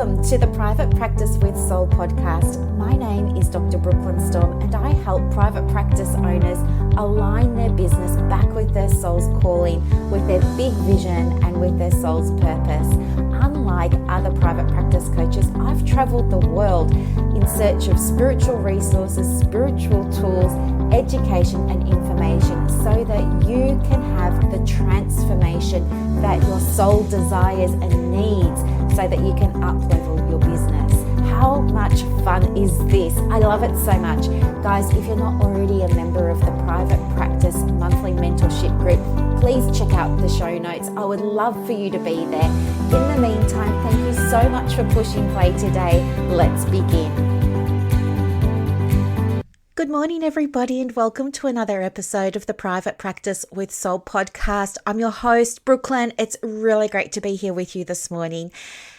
Welcome to the Private Practice with Soul podcast. My name is Dr. Brooklyn Storm, and I help private practice owners align their business back with their soul's calling, with their big vision and with their soul's purpose. Unlike other private practice coaches, I've traveled the world in search of spiritual resources, spiritual tools, education and information so that you can have the transformation that your soul desires and needs so that you can up-level your business. How much fun is this? I love it so much. Guys, if you're not already a member of the Private Practice Monthly Mentorship Group, please check out the show notes. I would love for you to be there. In the meantime, thank you so much for pushing play today. Let's begin. Good morning, everybody, and welcome to another episode of the Private Practice with Soul podcast. I'm your host, Brooklyn. It's really great to be here with you this morning.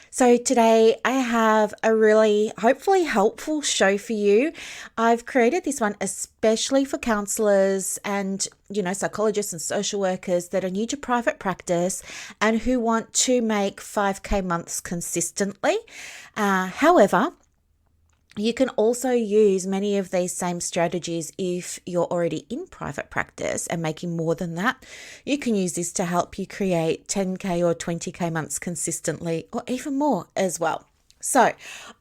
So today I have a really hopefully helpful show for you. I've created this one especially for counselors and, psychologists and social workers that are new to private practice and who want to make 5K months consistently. However, you can also use many of these same strategies if you're already in private practice and making more than that. You can use this to help you create 10K or 20K months consistently or even more as well. So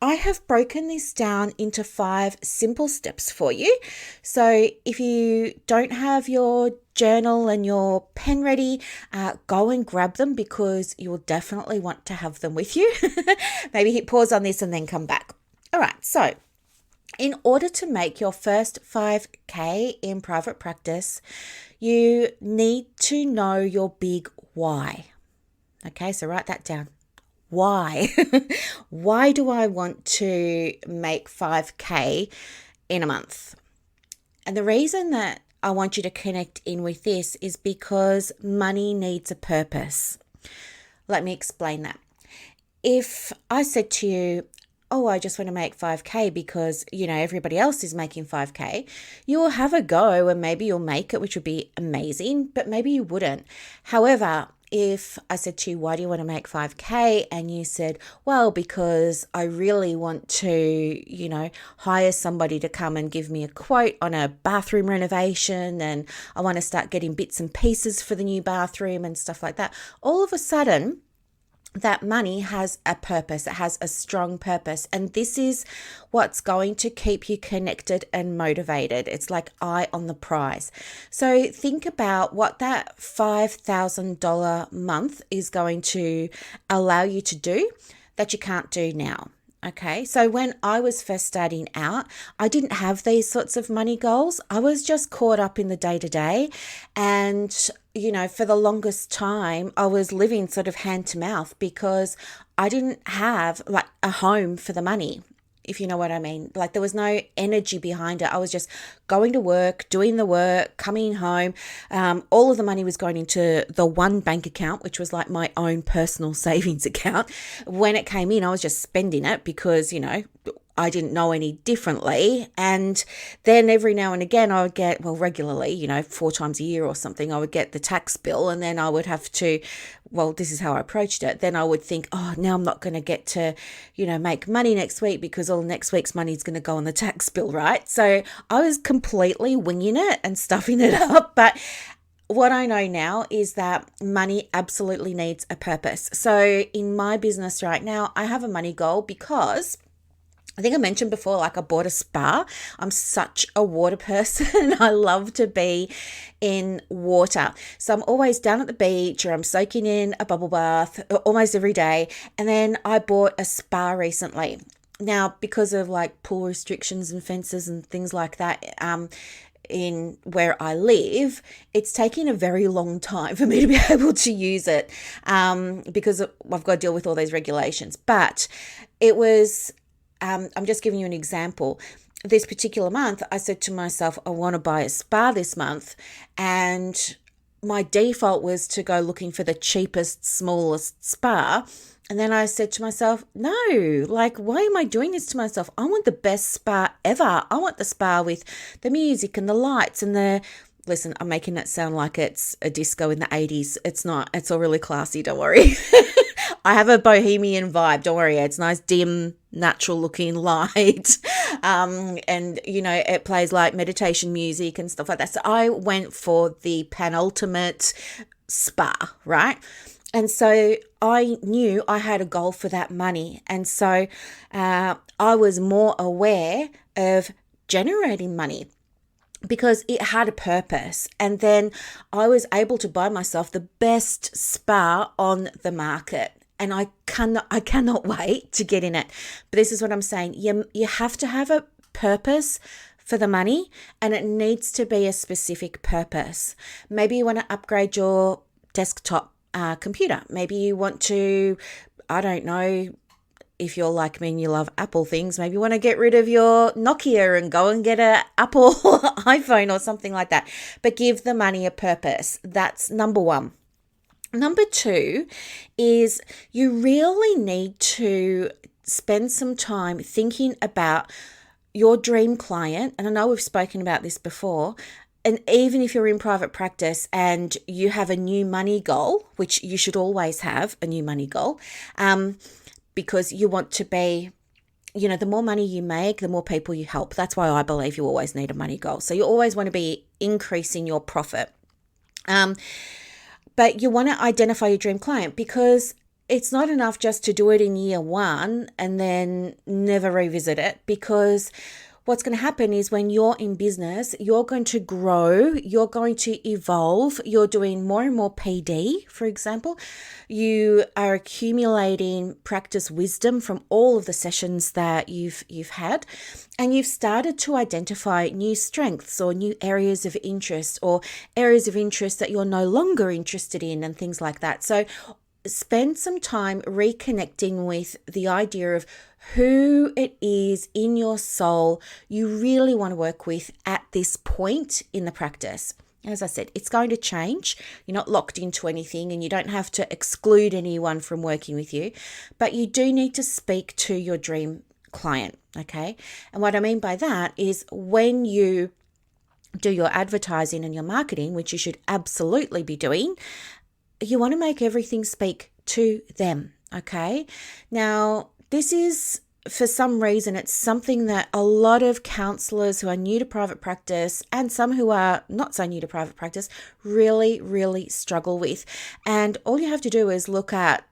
I have broken this down into 5 simple steps for you. So if you don't have your journal and your pen ready, go and grab them because you'll definitely want to have them with you. Maybe hit pause on this and then come back. All right, so in order to make your first 5K in private practice, you need to know your big why. Okay, so write that down. Why? Why do I want to make 5K in a month? And the reason that I want you to connect in with this is because money needs a purpose. Let me explain that. If I said to you, I just want to make 5K because, everybody else is making 5K. You'll have a go and maybe you'll make it, which would be amazing, but maybe you wouldn't. However, if I said to you, why do you want to make 5K? And you said, well, because I really want to, hire somebody to come and give me a quote on a bathroom renovation and I want to start getting bits and pieces for the new bathroom and stuff like that. All of a sudden, that money has a purpose. It has a strong purpose. And this is what's going to keep you connected and motivated. It's like eye on the prize. So think about what that $5,000 month is going to allow you to do that you can't do now. Okay, so when I was first starting out, I didn't have these sorts of money goals. I was just caught up in the day-to-day. And, for the longest time, I was living sort of hand to mouth because I didn't have like a home for the money, if you know what I mean. Like there was no energy behind it. I was just going to work, doing the work, coming home. All of the money was going into the one bank account, which was like my own personal savings account. When it came in, I was just spending it because, I didn't know any differently. And then every now and again I would get, regularly, 4 times a year or something, I would get the tax bill and then I would have to, this is how I approached it. Then I would think, now I'm not going to get to, make money next week because all next week's money is going to go on the tax bill, right? So I was completely winging it and stuffing it up. But what I know now is that money absolutely needs a purpose. So in my business right now, I have a money goal because I think I mentioned before, like I bought a spa. I'm such a water person. I love to be in water. So I'm always down at the beach or I'm soaking in a bubble bath almost every day. And then I bought a spa recently. Now, because of like pool restrictions and fences and things like that, in where I live, it's taking a very long time for me to be able to use it because I've got to deal with all these regulations. But it was... I'm just giving you an example. This particular month, I said to myself, I want to buy a spa this month. And my default was to go looking for the cheapest, smallest spa. And then I said to myself, no, why am I doing this to myself? I want the best spa ever. I want the spa with the music and the lights and listen, I'm making it sound like it's a disco in the 80s. It's not. It's all really classy. Don't worry. I have a bohemian vibe. Don't worry, it's nice, dim, natural looking light. And, it plays like meditation music and stuff like that. So I went for the penultimate spa, right? And so I knew I had a goal for that money. And so I was more aware of generating money because it had a purpose. And then I was able to buy myself the best spa on the market. And I cannot wait to get in it. But this is what I'm saying. You have to have a purpose for the money, and it needs to be a specific purpose. Maybe you want to upgrade your desktop computer. Maybe you want to, I don't know, if you're like me and you love Apple things, maybe you want to get rid of your Nokia and go and get an Apple iPhone or something like that. But give the money a purpose. That's number one. Number two is you really need to spend some time thinking about your dream client. And I know we've spoken about this before. And even if you're in private practice and you have a new money goal, which you should always have a new money goal, because you want to be, the more money you make, the more people you help. That's why I believe you always need a money goal. So you always want to be increasing your profit. But you want to identify your dream client, because it's not enough just to do it in year one and then never revisit it, because what's going to happen is when you're in business, you're going to grow, you're going to evolve, you're doing more and more PD, for example. You are accumulating practice wisdom from all of the sessions that you've had, and you've started to identify new strengths or new areas of interest or areas of interest that you're no longer interested in and things like that. So spend some time reconnecting with the idea of who it is in your soul you really want to work with at this point in the practice. As I said, it's going to change. You're not locked into anything and you don't have to exclude anyone from working with you, but you do need to speak to your dream client, okay? And what I mean by that is when you do your advertising and your marketing, which you should absolutely be doing, you want to make everything speak to them, okay? Now, this is, for some reason, it's something that a lot of counselors who are new to private practice and some who are not so new to private practice really, really struggle with. And all you have to do is look at,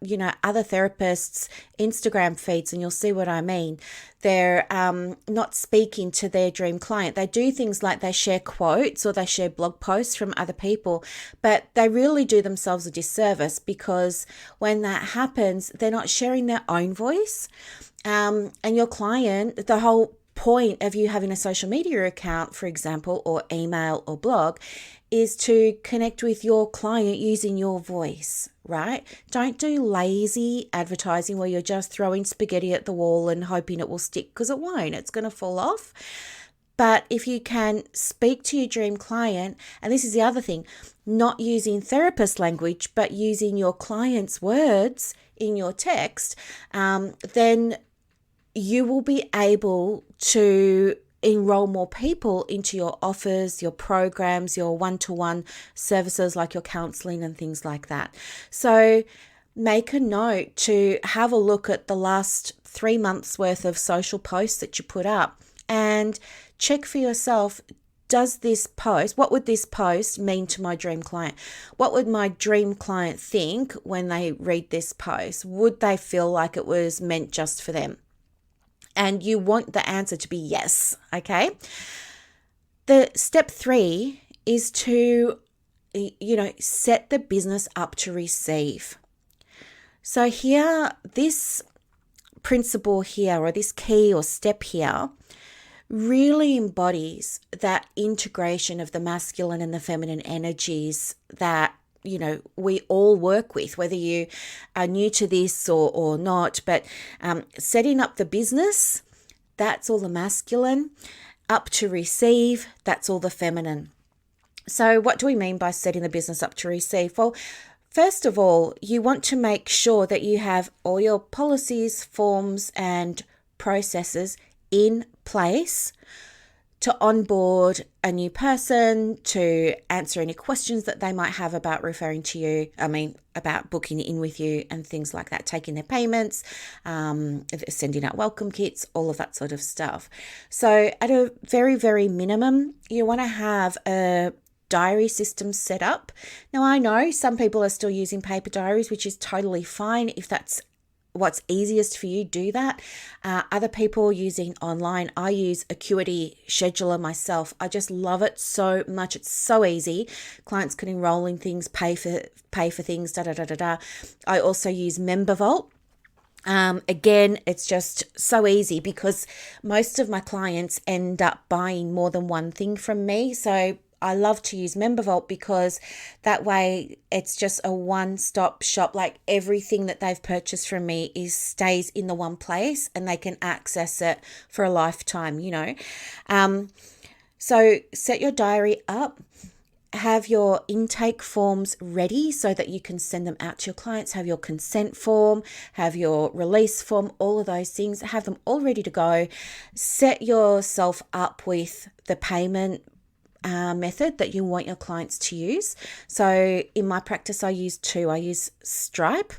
other therapists' Instagram feeds and you'll see what I mean. They're not speaking to their dream client. They do things like they share quotes or they share blog posts from other people, but they really do themselves a disservice, because when that happens, they're not sharing their own voice. And your client, the whole point of you having a social media account, for example, or email or blog, is to connect with your client using your voice, right? Don't do lazy advertising where you're just throwing spaghetti at the wall and hoping it will stick, because it won't. It's going to fall off. But if you can speak to your dream client, and this is the other thing, not using therapist language, but using your client's words in your text, then you will be able to enroll more people into your offers, your programs, your one-to-one services like your counseling and things like that. So make a note to have a look at the last 3 months worth of social posts that you put up and check for yourself, what would this post mean to my dream client? What would my dream client think when they read this post? Would they feel like it was meant just for them? And you want the answer to be yes, okay? The step 3 is to, set the business up to receive. So here, this principle here, or this key or step here, really embodies that integration of the masculine and the feminine energies that we all work with, whether you are new to this or not. But setting up the business, that's all the masculine. Up to receive, that's all the feminine. So what do we mean by setting the business up to receive? Well, first of all, you want to make sure that you have all your policies, forms, and processes in place to onboard a new person, to answer any questions that they might have about referring to you, about booking in with you and things like that, taking their payments, sending out welcome kits, all of that sort of stuff. So at a very, very minimum, you want to have a diary system set up. Now, I know some people are still using paper diaries, which is totally fine. If that's what's easiest for you, do that. Other people using online. I use Acuity Scheduler myself. I just love it so much. It's so easy. Clients can enroll in things, pay for things, I also use MemberVault. Again, it's just so easy because most of my clients end up buying more than one thing from me. So I love to use MemberVault because that way it's just a one-stop shop. Like everything that they've purchased from me stays in the one place and they can access it for a lifetime, So set your diary up. Have your intake forms ready so that you can send them out to your clients. Have your consent form, have your release form, all of those things. Have them all ready to go. Set yourself up with the payment method that you want your clients to use. So in my practice, I use two. I use Stripe,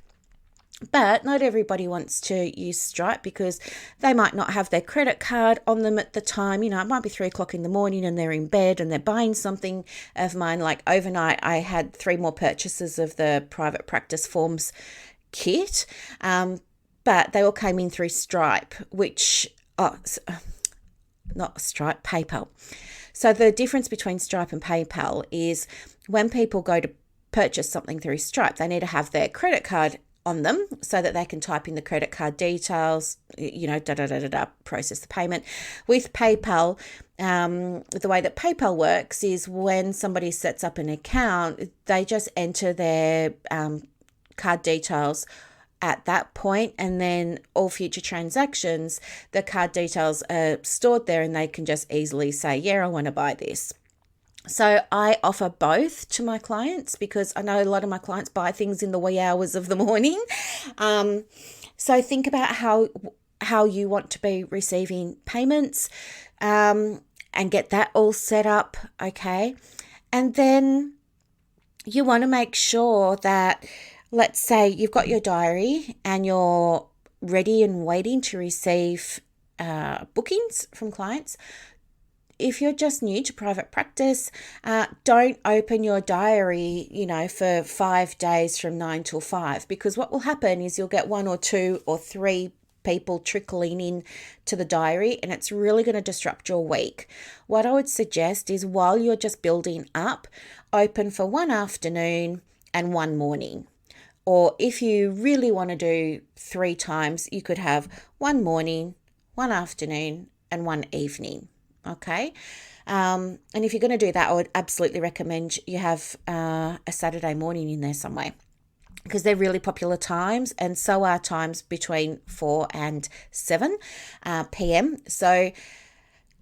but not everybody wants to use Stripe because they might not have their credit card on them at the time. It might be 3 o'clock in the morning and they're in bed and they're buying something of mine. Like overnight, I had 3 more purchases of the private practice forms kit, but they all came in through Stripe, not Stripe, PayPal. So the difference between Stripe and PayPal is when people go to purchase something through Stripe, they need to have their credit card on them so that they can type in the credit card details, process the payment. With PayPal, the way that PayPal works is when somebody sets up an account, they just enter their card details at that point, and then all future transactions, the card details are stored there and they can just easily say, yeah, I want to buy this. So I offer both to my clients because I know a lot of my clients buy things in the wee hours of the morning. So think about how you want to be receiving payments, and get that all set up, okay? And then you want to make sure that, let's say you've got your diary and you're ready and waiting to receive bookings from clients. If you're just new to private practice, don't open your diary, for 5 days from 9 till 5, because what will happen is you'll get 1 or 2 or 3 people trickling in to the diary and it's really going to disrupt your week. What I would suggest is while you're just building up, open for 1 afternoon and 1 morning. Or if you really want to do 3 times, you could have 1 morning, 1 afternoon, and 1 evening. Okay. And if you're going to do that, I would absolutely recommend you have a Saturday morning in there somewhere, because they're really popular times, and so are times between 4 and 7 p.m. So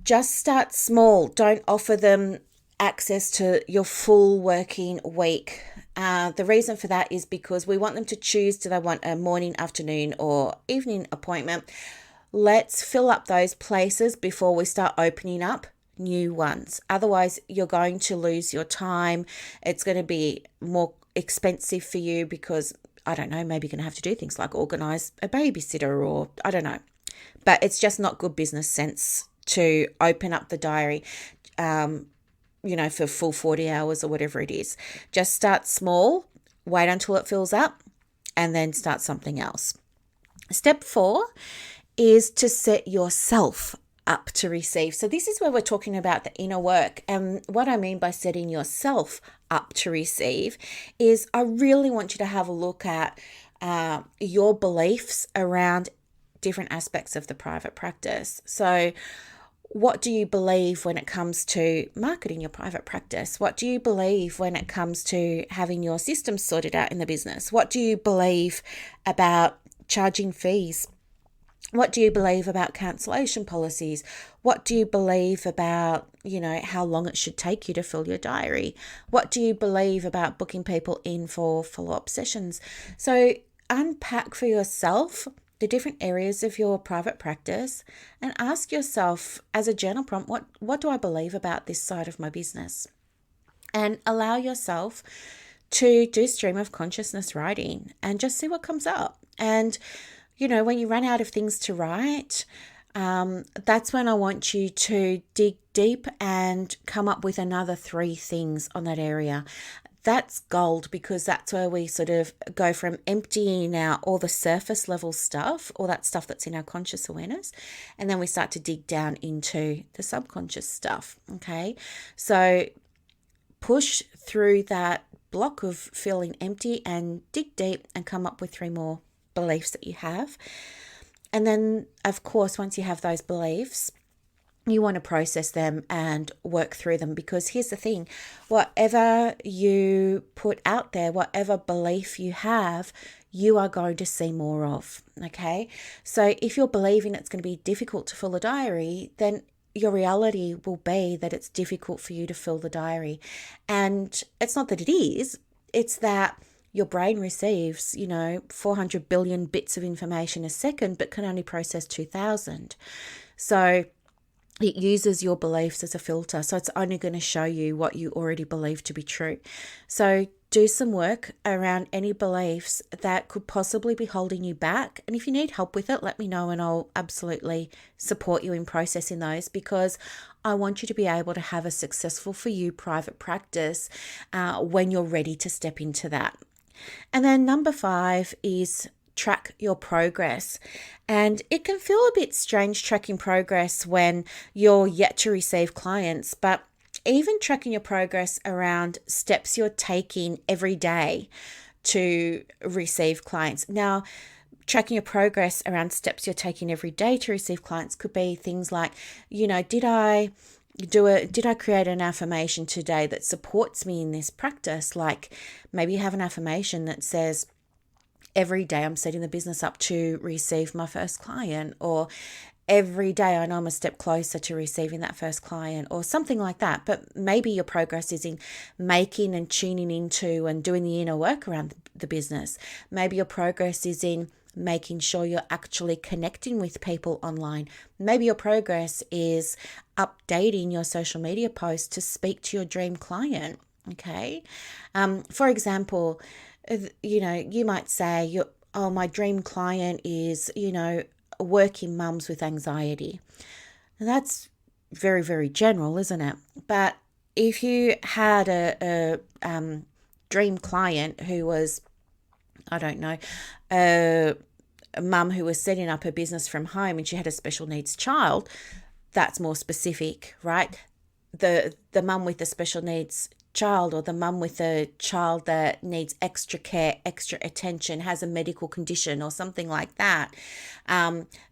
just start small. Don't offer them access to your full working week. The reason for that is because we want them to choose, do they want a morning, afternoon, or evening appointment? Let's fill up those places before we start opening up new ones. Otherwise, you're going to lose your time. It's going to be more expensive for you because, I don't know, maybe you're going to have to do things like organise a babysitter or I don't know. But it's just not good business sense to open up the diary for full 40 hours or whatever it is. Just start small, wait until it fills up, and then start something else. Step 4 is to set yourself up to receive. So this is where we're talking about the inner work. And what I mean by setting yourself up to receive is I really want you to have a look at your beliefs around different aspects of the private practice. So what do you believe when it comes to marketing your private practice? What do you believe when it comes to having your systems sorted out in the business? What do you believe about charging fees? What do you believe about cancellation policies? What do you believe about, how long it should take you to fill your diary? What do you believe about booking people in for follow-up sessions? So unpack for yourself the different areas of your private practice and ask yourself as a journal prompt, what do I believe about this side of my business? And allow yourself to do stream of consciousness writing and just see what comes up. And, when you run out of things to write, that's when I want you to dig deep and come up with another 3 things on that area. That's gold, because that's where we sort of go from emptying out all the surface level stuff, all that stuff that's in our conscious awareness, and then we start to dig down into the subconscious stuff. Okay, so push through that block of feeling empty and dig deep and come up with 3 more beliefs that you have. And then, of course, once you have those beliefs, you want to process them and work through them, because here's the thing, whatever you put out there, whatever belief you have, you are going to see more of. Okay, so if you're believing it's going to be difficult to fill a diary, then your reality will be that it's difficult for you to fill the diary. And it's not that it is, it's that your brain receives, 400 billion bits of information a second, but can only process 2,000. So it uses your beliefs as a filter. So it's only going to show you what you already believe to be true. So do some work around any beliefs that could possibly be holding you back. And if you need help with it, let me know and I'll absolutely support you in processing those, because I want you to be able to have a successful for you private practice when you're ready to step into that. And then number 5 is track your progress. And it can feel a bit strange tracking progress when you're yet to receive clients, but even tracking your progress around steps you're taking every day to receive clients. Now, tracking your progress around steps you're taking every day to receive clients could be things like, did I create an affirmation today that supports me in this practice? Like maybe you have an affirmation that says, every day I'm setting the business up to receive my first client, or every day I know I'm a step closer to receiving that first client, or something like that. But maybe your progress is in making and tuning into and doing the inner work around the business. Maybe your progress is in making sure you're actually connecting with people online. Maybe your progress is updating your social media posts to speak to your dream client. Okay. For example, you might say, my dream client is, working mums with anxiety. And that's very, very general, isn't it? But if you had a dream client who was, I don't know, a mum who was setting up her business from home and she had a special needs child, that's more specific, right? The mum with the special needs child, or the mum with a child that needs extra care, extra attention, has a medical condition or something like that,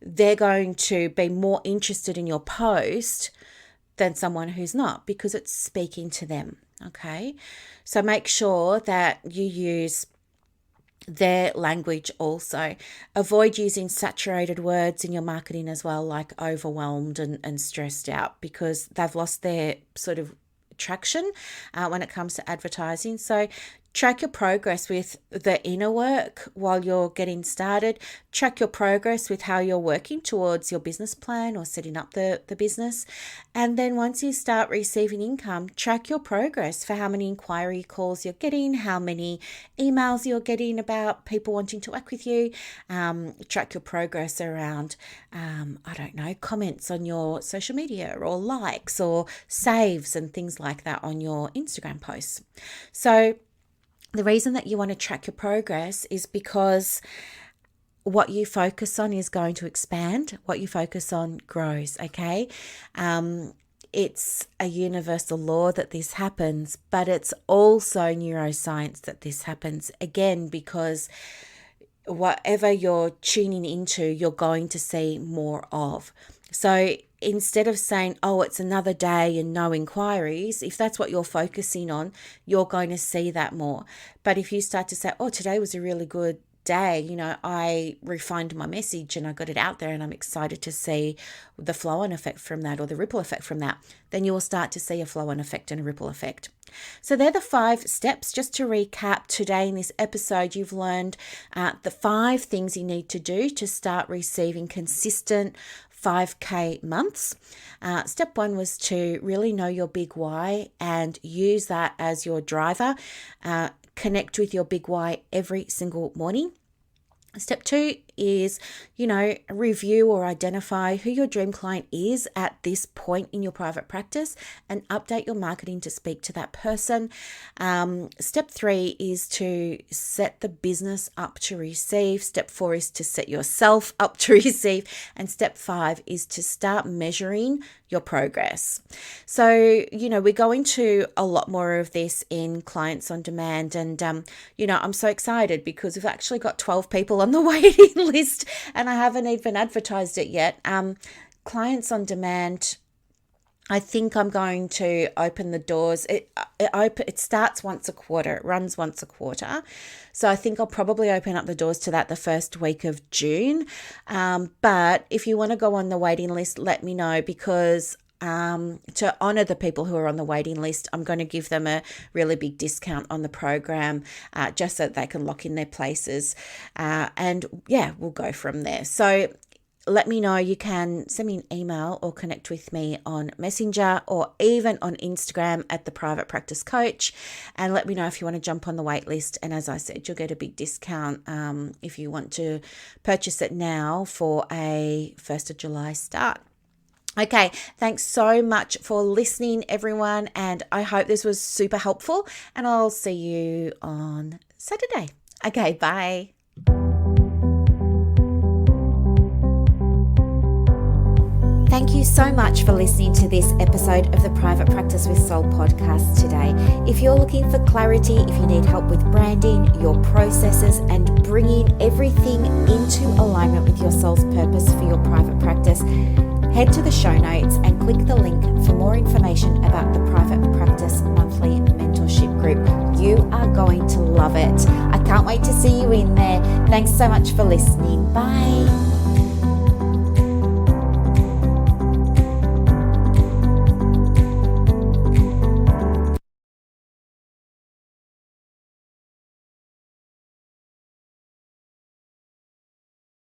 they're going to be more interested in your post than someone who's not, because it's speaking to them. Okay, so make sure that you use their language also. Avoid using saturated words in your marketing as well, like overwhelmed and stressed out, because they've lost their sort of traction when it comes to advertising. So track your progress with the inner work while you're getting started. Track your progress with how you're working towards your business plan or setting up the business. And then once you start receiving income, track your progress for how many inquiry calls you're getting, how many emails you're getting about people wanting to work with you. Track your progress around, comments on your social media, or likes or saves and things like that on your Instagram posts. So the reason that you want to track your progress is because what you focus on is going to expand. What you focus on grows, okay? It's a universal law that this happens, but it's also neuroscience that this happens. Again, because whatever you're tuning into, you're going to see more of. So instead of saying, it's another day and no inquiries, if that's what you're focusing on, you're going to see that more. But if you start to say, today was a really good day, I refined my message and I got it out there, and I'm excited to see the flow-on effect from that, or the ripple effect from that, then you will start to see a flow-on effect and a ripple effect. So they're the 5 steps. Just to recap, today in this episode, you've learned the 5 things you need to do to start receiving consistent 5K months. Step 1 was to really know your big why and use that as your driver. Connect with your big why every single morning. Step 2 is, review or identify who your dream client is at this point in your private practice and update your marketing to speak to that person. Step 3 is to set the business up to receive. Step 4 is to set yourself up to receive. And step 5 is to start measuring your progress. So, we go into a lot more of this in Clients on Demand. And, I'm so excited because we've actually got 12 people on the waiting list and I haven't even advertised it yet. Clients on Demand, I think I'm going to open the doors. It starts once a quarter. It runs once a quarter. So I think I'll probably open up the doors to that the first week of June. But if you want to go on the waiting list, let me know, because to honour the people who are on the waiting list, I'm going to give them a really big discount on the program, just so that they can lock in their places. We'll go from there. So let me know. You can send me an email or connect with me on Messenger or even on Instagram at The Private Practice Coach, and let me know if you want to jump on the wait list. And as I said, you'll get a big discount if you want to purchase it now for a 1st of July start. Okay, thanks so much for listening, everyone, and I hope this was super helpful, and I'll see you on Saturday. Okay, bye. Thank you so much for listening to this episode of the Private Practice with Soul podcast today. If you're looking for clarity, if you need help with branding, your processes, and bringing everything into alignment with your soul's purpose for your private practice, head to the show notes and click the link for more information about the Private Practice Monthly Mentorship Group. You are going to love it. I can't wait to see you in there. Thanks so much for listening. Bye.